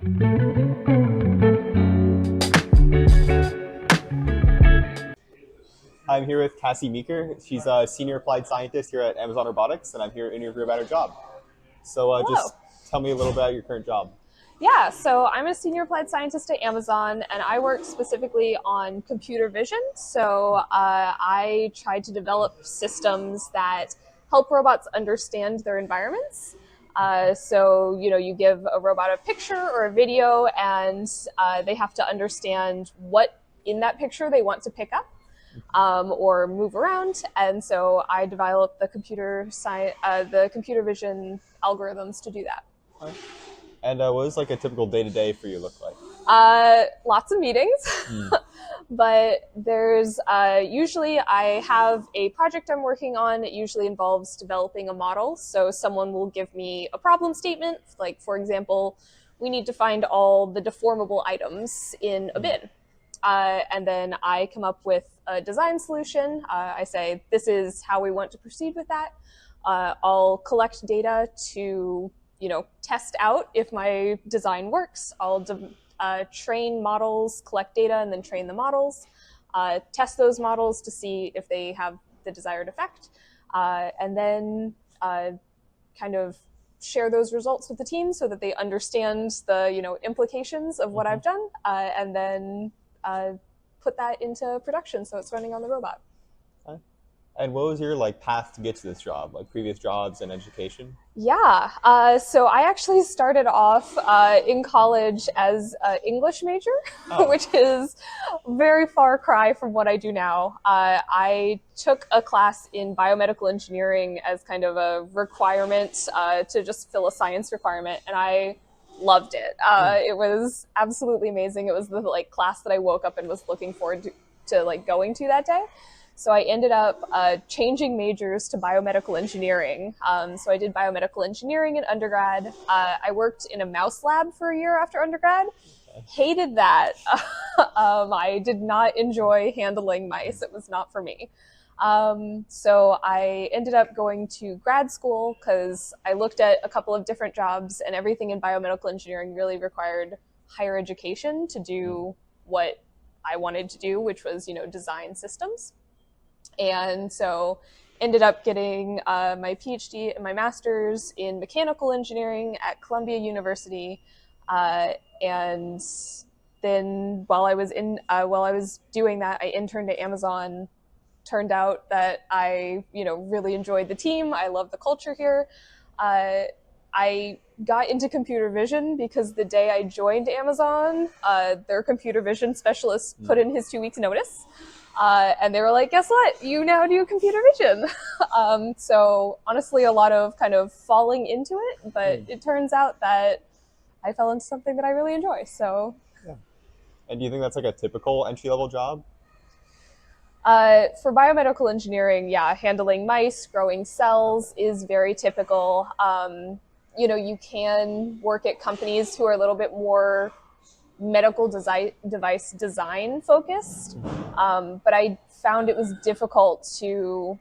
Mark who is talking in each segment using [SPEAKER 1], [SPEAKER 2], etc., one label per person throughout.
[SPEAKER 1] I'm here with Cassie Meeker. She's a senior applied scientist here at Amazon Robotics, and I'm here to interview about her job. So
[SPEAKER 2] Hello.
[SPEAKER 1] just tell me a little about your current job.
[SPEAKER 2] Yeah, so I'm a senior applied scientist at Amazon, and I work specifically on computer vision. So I try to develop systems that help robots understand their environments. You give a robot a picture or a video, and they have to understand what in that picture they want to pick up. Or move around, and so I developed the computer vision algorithms to do that.
[SPEAKER 1] And what does like a typical day to day for you look like?
[SPEAKER 2] Lots of meetings, but there's usually I have a project I'm working on. It usually involves developing a model. So someone will give me a problem statement, like for example, we need to find all the deformable items in a bin. And then I come up with a design solution. I say, this is how we want to proceed with that. I'll collect data to, test out if my design works. I'll train models, collect data, and then train the models. Test those models to see if they have the desired effect. And then kind of share those results with the team so that they understand the, implications of what I've done. And then put that into production so it's running on the robot.
[SPEAKER 1] Okay. And what was your like path to get to this job, like previous jobs and education?
[SPEAKER 2] Yeah, so I actually started off in college as an English major,
[SPEAKER 1] Oh.
[SPEAKER 2] which is very far cry from what I do now. I took a class in biomedical engineering as kind of a requirement to just fill a science requirement, and I loved it. It was absolutely amazing. It was the class that I woke up and was looking forward to going to that day. So I ended up changing majors to biomedical engineering. So I did biomedical engineering in undergrad. I worked in a mouse lab for a year after undergrad. Hated that. I did not enjoy handling mice. It was not for me. So I ended up going to grad school because I looked at a couple of different jobs, and everything in biomedical engineering really required higher education to do what I wanted to do, which was, design systems. And so ended up getting my PhD and my master's in mechanical engineering at Columbia University. And then while I was doing that, I interned at Amazon. Turned out that I, really enjoyed the team. I love the culture here. I got into computer vision because the day I joined Amazon, their computer vision specialist put in his 2 weeks notice. And they were like, guess what? You now do computer vision. So honestly, a lot of kind of falling into it, but it turns out that I fell into something that I really enjoy. So,
[SPEAKER 1] Yeah. And do you think that's like a typical entry level job?
[SPEAKER 2] For biomedical engineering, yeah, handling mice, growing cells is very typical. You can work at companies who are a little bit more medical device design focused, but I found it was difficult to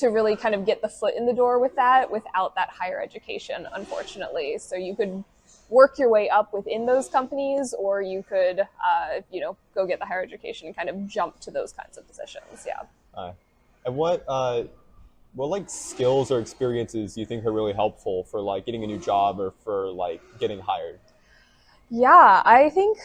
[SPEAKER 2] really kind of get the foot in the door with that without that higher education, unfortunately. So you could work your way up within those companies, or you could, go get the higher education and kind of jump to those kinds of positions. Yeah.
[SPEAKER 1] And what like skills or experiences do you think are really helpful for like getting a new job or for like getting hired?
[SPEAKER 2] Yeah, I think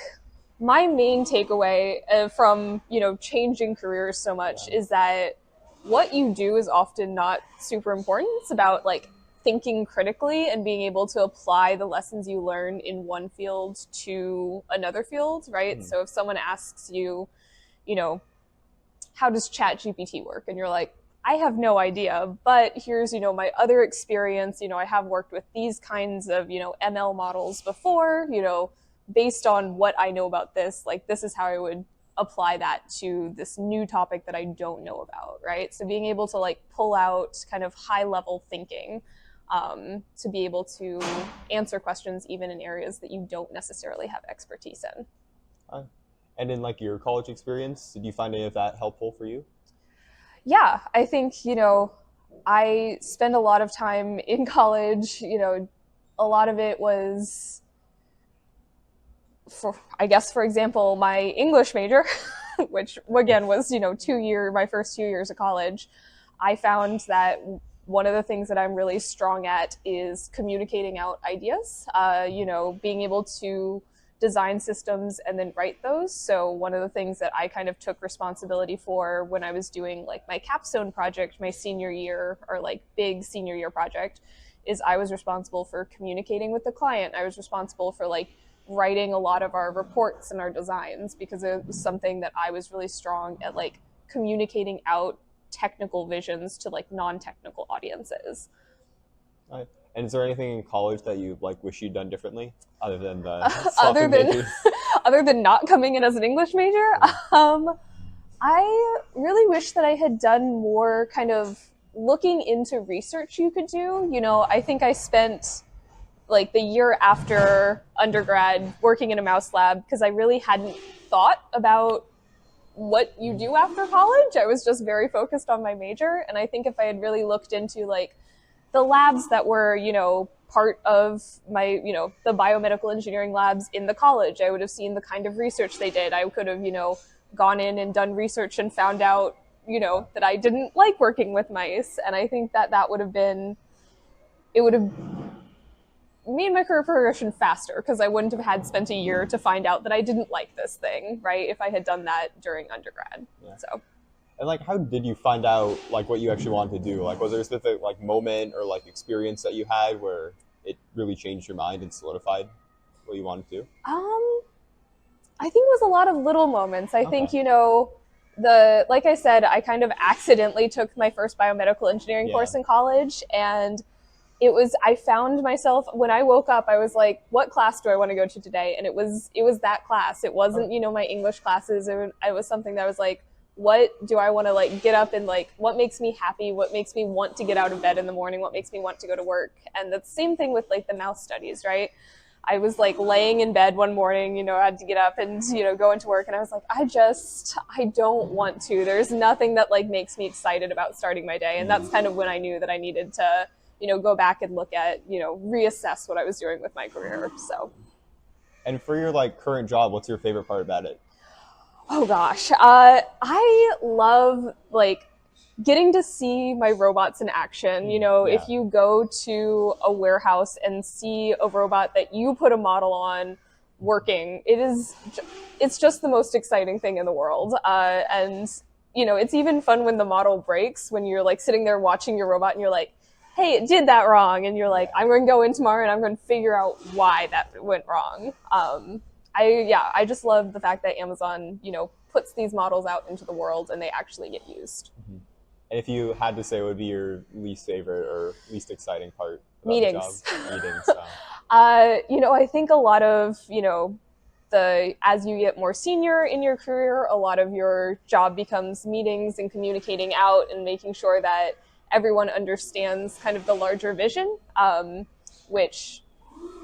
[SPEAKER 2] my main takeaway from changing careers so much is that what you do is often not super important. It's about thinking critically and being able to apply the lessons you learn in one field to another field, right? So if someone asks you, how does ChatGPT work? And you're like, I have no idea, but here's, my other experience. I have worked with these kinds of, ML models before, based on what I know about this, this is how I would apply that to this new topic that I don't know about, right? So being able to pull out kind of high level thinking to be able to answer questions even in areas that you don't necessarily have expertise in.
[SPEAKER 1] And in like your college experience, did you find any of that helpful for you?
[SPEAKER 2] Yeah, I think, I spent a lot of time in college, a lot of it was I guess, for example, my English major, which again was, my first 2 years of college, I found that one of the things that I'm really strong at is communicating out ideas, being able to design systems and then write those. So one of the things that I kind of took responsibility for when I was doing like my capstone project, my senior year, or like big senior year project, is I was responsible for communicating with the client. I was responsible for like writing a lot of our reports and our designs, because it was something that I was really strong at, like communicating out technical visions to like non-technical audiences.
[SPEAKER 1] Right. And is there anything in college that you like wish you'd done differently, other than the
[SPEAKER 2] other
[SPEAKER 1] swapping
[SPEAKER 2] than
[SPEAKER 1] majors?
[SPEAKER 2] other than not coming in as an English major, I really wish that I had done more kind of looking into research you could do. I think I spent like the year after undergrad working in a mouse lab because I really hadn't thought about what you do after college. I was just very focused on my major. And I think if I had really looked into like the labs that were, part of my, the biomedical engineering labs in the college, I would have seen the kind of research they did. I could have, gone in and done research and found out, that I didn't like working with mice. And I think that would have been, it would have made my career progression faster, because I wouldn't have had spent a year to find out that I didn't like this thing, right? If I had done that during undergrad.
[SPEAKER 1] Yeah.
[SPEAKER 2] So.
[SPEAKER 1] And like, how did you find out like what you actually wanted to do? Like, was there a specific like moment or like experience that you had where it really changed your mind and solidified what you wanted to do?
[SPEAKER 2] I think it was a lot of little moments. I think, like I said, I kind of accidentally took my first biomedical engineering course in college, and I found myself, when I woke up, I was like, what class do I want to go to today? And it was that class. It wasn't, my English classes. It was something that was like, what do I want to like get up and like, what makes me happy? What makes me want to get out of bed in the morning? What makes me want to go to work? And the same thing with like the mouse studies, right? I was like laying in bed one morning, I had to get up and, go into work. And I was like, I don't want to. There's nothing that like makes me excited about starting my day. And that's kind of when I knew that I needed to, go back and look at, reassess what I was doing with my career. So.
[SPEAKER 1] And for your like current job, what's your favorite part about it?
[SPEAKER 2] Oh gosh. I love like getting to see my robots in action. If you go to a warehouse and see a robot that you put a model on working, it's just the most exciting thing in the world. And it's even fun when the model breaks, when you're like sitting there watching your robot and you're like, hey, it did that wrong. And you're like, I'm going to go in tomorrow and I'm going to figure out why that went wrong. I just love the fact that Amazon, puts these models out into the world and they actually get used.
[SPEAKER 1] Mm-hmm. And if you had to say, what would be your least favorite or least exciting part about
[SPEAKER 2] Meetings.
[SPEAKER 1] the job? Meetings.
[SPEAKER 2] I think a lot of, as you get more senior in your career, a lot of your job becomes meetings and communicating out and making sure that everyone understands kind of the larger vision, which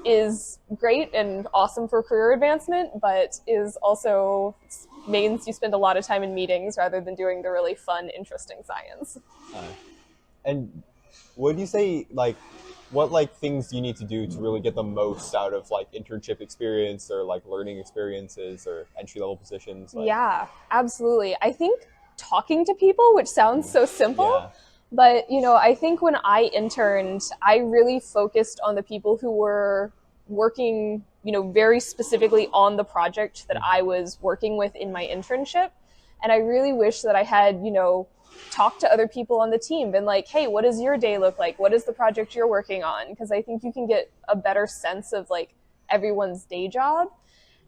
[SPEAKER 2] is great and awesome for career advancement, but is also means you spend a lot of time in meetings rather than doing the really fun, interesting science.
[SPEAKER 1] And would you say like, what like things do you need to do to really get the most out of like internship experience or like learning experiences or entry level positions? Like...
[SPEAKER 2] Yeah, absolutely. I think talking to people, which sounds so simple, but I think when I interned, I really focused on the people who were working, very specifically on the project that I was working with in my internship. And I really wish that I had, talked to other people on the team, been like, hey, what does your day look like? What is the project you're working on? Because I think you can get a better sense of like everyone's day job.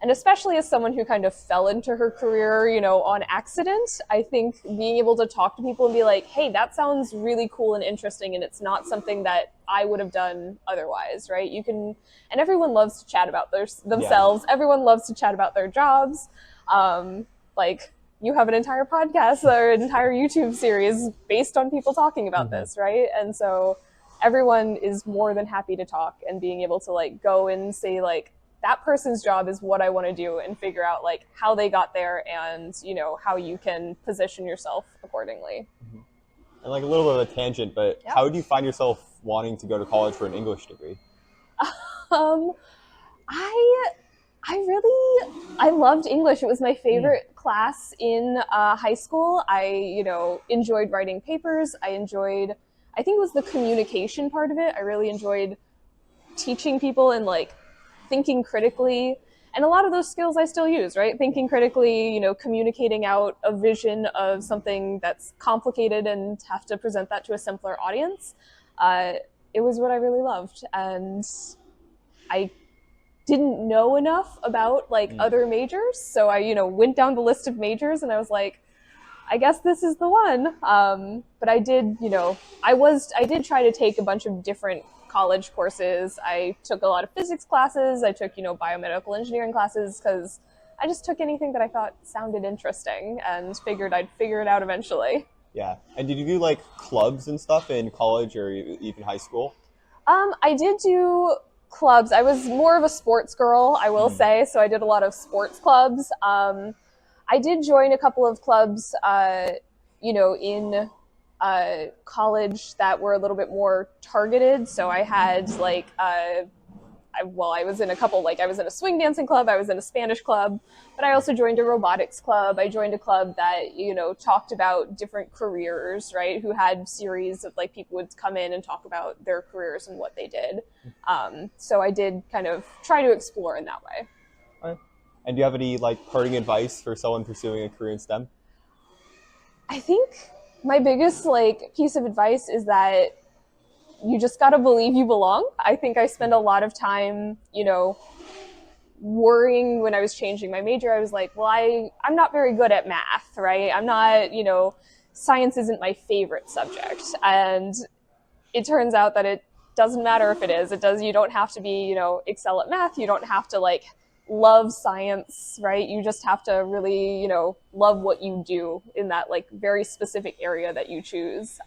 [SPEAKER 2] And especially as someone who kind of fell into her career, on accident, I think being able to talk to people and be like, hey, that sounds really cool and interesting, and it's not something that I would have done otherwise, right? And everyone loves to chat about themselves. Yeah. Everyone loves to chat about their jobs. Like, you have an entire podcast or an entire YouTube series based on people talking about this, right? And so everyone is more than happy to talk, and being able to like go and say like, that person's job is what I want to do, and figure out like how they got there and, how you can position yourself accordingly.
[SPEAKER 1] Mm-hmm. And like a little bit of a tangent, but how do you find yourself wanting to go to college for an English degree?
[SPEAKER 2] I I loved English. It was my favorite class in high school. I, enjoyed writing papers. I think it was the communication part of it. I really enjoyed teaching people and like thinking critically. And a lot of those skills I still use, right? Thinking critically, communicating out a vision of something that's complicated and have to present that to a simpler audience. Uh, it was what I really loved. And I didn't know enough about like
[SPEAKER 1] Mm.
[SPEAKER 2] other majors. So I, went down the list of majors and I was like, I guess this is the one. But I did, I did try to take a bunch of different college courses. I took a lot of physics classes. I took, biomedical engineering classes because I just took anything that I thought sounded interesting and figured I'd figure it out eventually.
[SPEAKER 1] Yeah. And did you do like clubs and stuff in college or even high school?
[SPEAKER 2] I did do clubs. I was more of a sports girl, I will
[SPEAKER 1] Mm.
[SPEAKER 2] say. So I did a lot of sports clubs. I did join a couple of clubs, in college that were a little bit more targeted. So I had like, I was in a couple, like I was in a swing dancing club, I was in a Spanish club, but I also joined a robotics club. I joined a club that, talked about different careers, right? Who had series of like people would come in and talk about their careers and what they did. So I did kind of try to explore in that way.
[SPEAKER 1] All right. And do you have any like parting advice for someone pursuing a career in STEM?
[SPEAKER 2] I think my biggest like piece of advice is that you just got to believe you belong. I think I spend a lot of time, worrying when I was changing my major. I was like, well, I'm not very good at math, right? I'm not, science isn't my favorite subject. And it turns out that it doesn't matter if it is. It does, you don't have to be, excel at math. You don't have to like love science, right? You just have to really, love what you do in that like very specific area that you choose.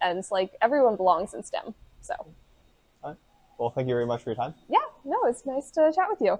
[SPEAKER 2] And it's like everyone belongs in STEM. So,
[SPEAKER 1] All right. Well, thank you very much for your time.
[SPEAKER 2] yeah, no, it's nice to chat with you.